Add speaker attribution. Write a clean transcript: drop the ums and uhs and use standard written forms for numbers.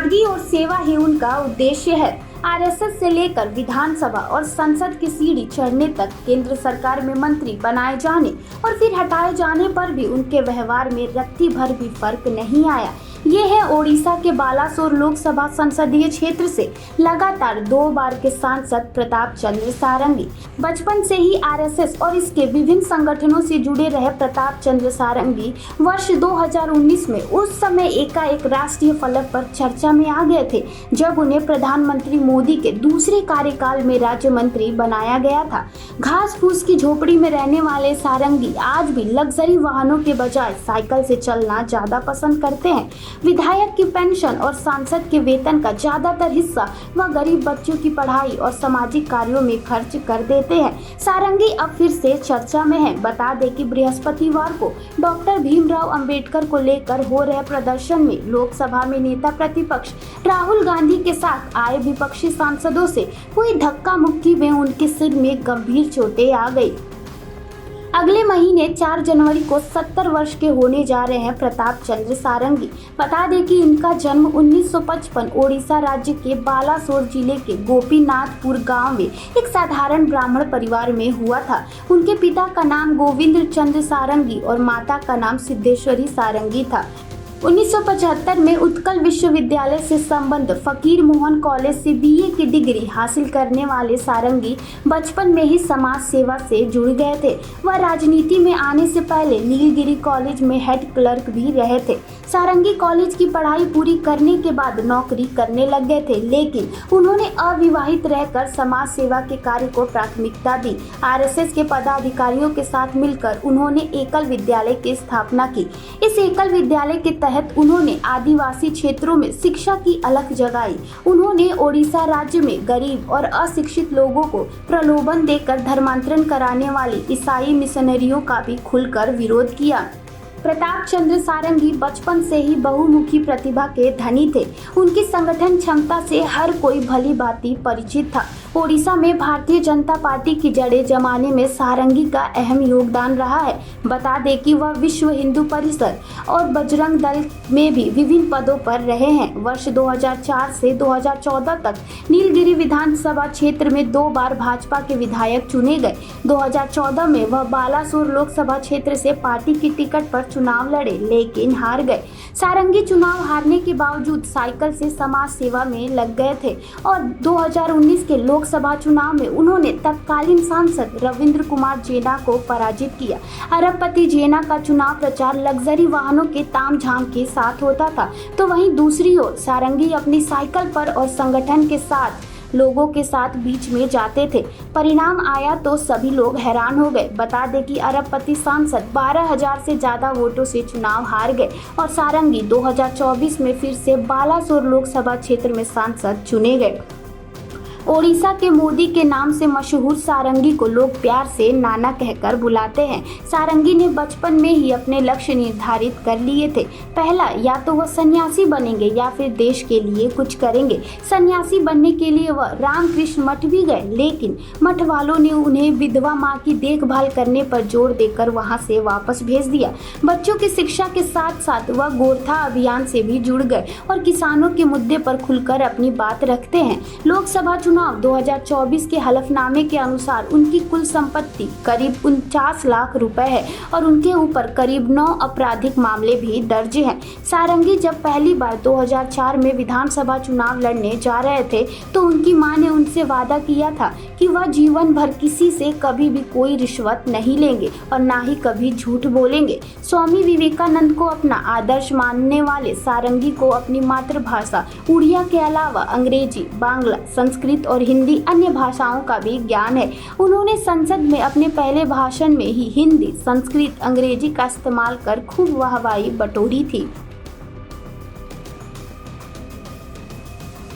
Speaker 1: त्यागी और सेवा ही उनका उद्देश्य है। आरएसएस से लेकर विधानसभा और संसद की सीढ़ी चढ़ने तक, केंद्र सरकार में मंत्री बनाए जाने और फिर हटाए जाने पर भी उनके व्यवहार में रत्ती भर भी फर्क नहीं आया। ये है ओडिशा के बालासोर लोकसभा संसदीय क्षेत्र से लगातार 2 बार के सांसद प्रताप चंद्र सारंगी। बचपन से ही आरएसएस और इसके विभिन्न संगठनों से जुड़े रहे प्रताप चंद्र सारंगी वर्ष 2019 में उस समय एकाएक राष्ट्रीय फलक पर चर्चा में आ गए थे, जब उन्हें प्रधानमंत्री मोदी के दूसरे कार्यकाल में राज्य मंत्री बनाया गया था। घास फूस की झोपड़ी में रहने वाले सारंगी आज भी लग्जरी वाहनों के बजाय साइकिल से चलना ज्यादा पसंद करते हैं। विधायक की पेंशन और सांसद के वेतन का ज्यादातर हिस्सा वह गरीब बच्चों की पढ़ाई और सामाजिक कार्यों में खर्च कर देते हैं। सारंगी अब फिर से चर्चा में है। बता दें कि बृहस्पतिवार को डॉक्टर भीमराव अंबेडकर को लेकर हो रहे प्रदर्शन में लोकसभा में नेता प्रतिपक्ष राहुल गांधी के साथ आए विपक्षी सांसदों से हुई धक्का मुक्की में उनके सिर में गंभीर चोटें आ गई। अगले महीने 4 जनवरी को 70 वर्ष के होने जा रहे हैं प्रताप चंद्र सारंगी। बता दें कि इनका जन्म 1955 ओडिशा राज्य के बालासोर जिले के गोपीनाथपुर गांव में एक साधारण ब्राह्मण परिवार में हुआ था। उनके पिता का नाम गोविंद चंद्र सारंगी और माता का नाम सिद्धेश्वरी सारंगी था। 1975 में उत्कल विश्वविद्यालय से संबद्ध फकीर मोहन कॉलेज से बीए की डिग्री हासिल करने वाले सारंगी बचपन में ही समाज सेवा से जुड़ गए थे। वह राजनीति में आने से पहले नीलगिरी कॉलेज में हेड क्लर्क भी रहे थे। सारंगी कॉलेज की पढ़ाई पूरी करने के बाद नौकरी करने लग गए थे, लेकिन उन्होंने अविवाहित रहकर समाज सेवा के कार्य को प्राथमिकता दी। आरएसएस के पदाधिकारियों के साथ मिलकर उन्होंने एकल विद्यालय की स्थापना की। इस एकल विद्यालय के तहत उन्होंने आदिवासी क्षेत्रों में शिक्षा की अलख जगाई। उन्होंने ओडिशा राज्य में गरीब और अशिक्षित लोगों को प्रलोभन देकर धर्मांतरण कराने वाली ईसाई मिशनरियों का भी खुलकर विरोध किया। प्रताप चंद्र सारंगी बचपन से ही बहुमुखी प्रतिभा के धनी थे। उनकी संगठन क्षमता से हर कोई भली भांति परिचित था। ओडिशा में भारतीय जनता पार्टी की जड़ें जमाने में सारंगी का अहम योगदान रहा है। बता दें कि वह विश्व हिंदू परिषद और बजरंग दल में भी विभिन्न पदों पर रहे हैं। वर्ष 2004 से 2014 तक नीलगिरी विधानसभा क्षेत्र में 2 बार भाजपा के विधायक चुने गए। 2014 में वह बालासोर लोकसभा क्षेत्र से पार्टी की टिकट पर चुनाव लड़े, लेकिन हार गए। सारंगी चुनाव हारने के बावजूद साइकिल से समाज सेवा में लग गए थे और 2019 के लोकसभा चुनाव में उन्होंने तत्कालीन सांसद रविंद्र कुमार जेना को पराजित किया। अरबपति जेना का चुनाव प्रचार लग्जरी वाहनों के तामझाम के साथ होता था, तो वहीं दूसरी ओर सारंगी अपनी साइकिल पर और संगठन के साथ लोगों के साथ बीच में जाते थे। परिणाम आया तो सभी लोग हैरान हो गए। बता दें कि अरबपति सांसद 12,000 से ज्यादा वोटों से चुनाव हार गए और सारंगी 2024 में फिर से बालासोर लोकसभा क्षेत्र में सांसद चुने गए। ओडिशा के मोदी के नाम से मशहूर सारंगी को लोग प्यार से नाना कहकर बुलाते हैं। सारंगी ने बचपन में ही अपने लक्ष्य निर्धारित कर लिए थे। पहला, या तो वह सन्यासी बनेंगे या फिर देश के लिए कुछ करेंगे। सन्यासी बनने के लिए वह रामकृष्ण मठ भी गए, लेकिन मठ वालों ने उन्हें विधवा माँ की देखभाल करने पर जोर देकर वहां से वापस भेज दिया। बच्चों की शिक्षा के साथ साथ वह गोरखा अभियान से भी जुड़ गए और किसानों के मुद्दे पर खुलकर अपनी बात रखते हैं। लोकसभा चुनाव 2024 के हलफनामे के अनुसार उनकी कुल संपत्ति करीब 49 लाख रुपए है और उनके ऊपर करीब 9 आपराधिक मामले भी दर्ज हैं। सारंगी जब पहली बार 2004 में विधानसभा चुनाव लड़ने जा रहे थे, तो उनकी मां ने उनसे वादा किया था कि वह जीवन भर किसी से कभी भी कोई रिश्वत नहीं लेंगे और ना ही कभी झूठ बोलेंगे। स्वामी विवेकानंद को अपना आदर्श मानने वाले सारंगी को अपनी मातृभाषा उड़िया के अलावा अंग्रेजी, बांग्ला, संस्कृत और हिंदी अन्य भाषाओं का भी ज्ञान है। उन्होंने संसद में अपने पहले भाषण में ही हिंदी, संस्कृत, अंग्रेजी का इस्तेमाल कर खूब वाहवाही बटोरी थी।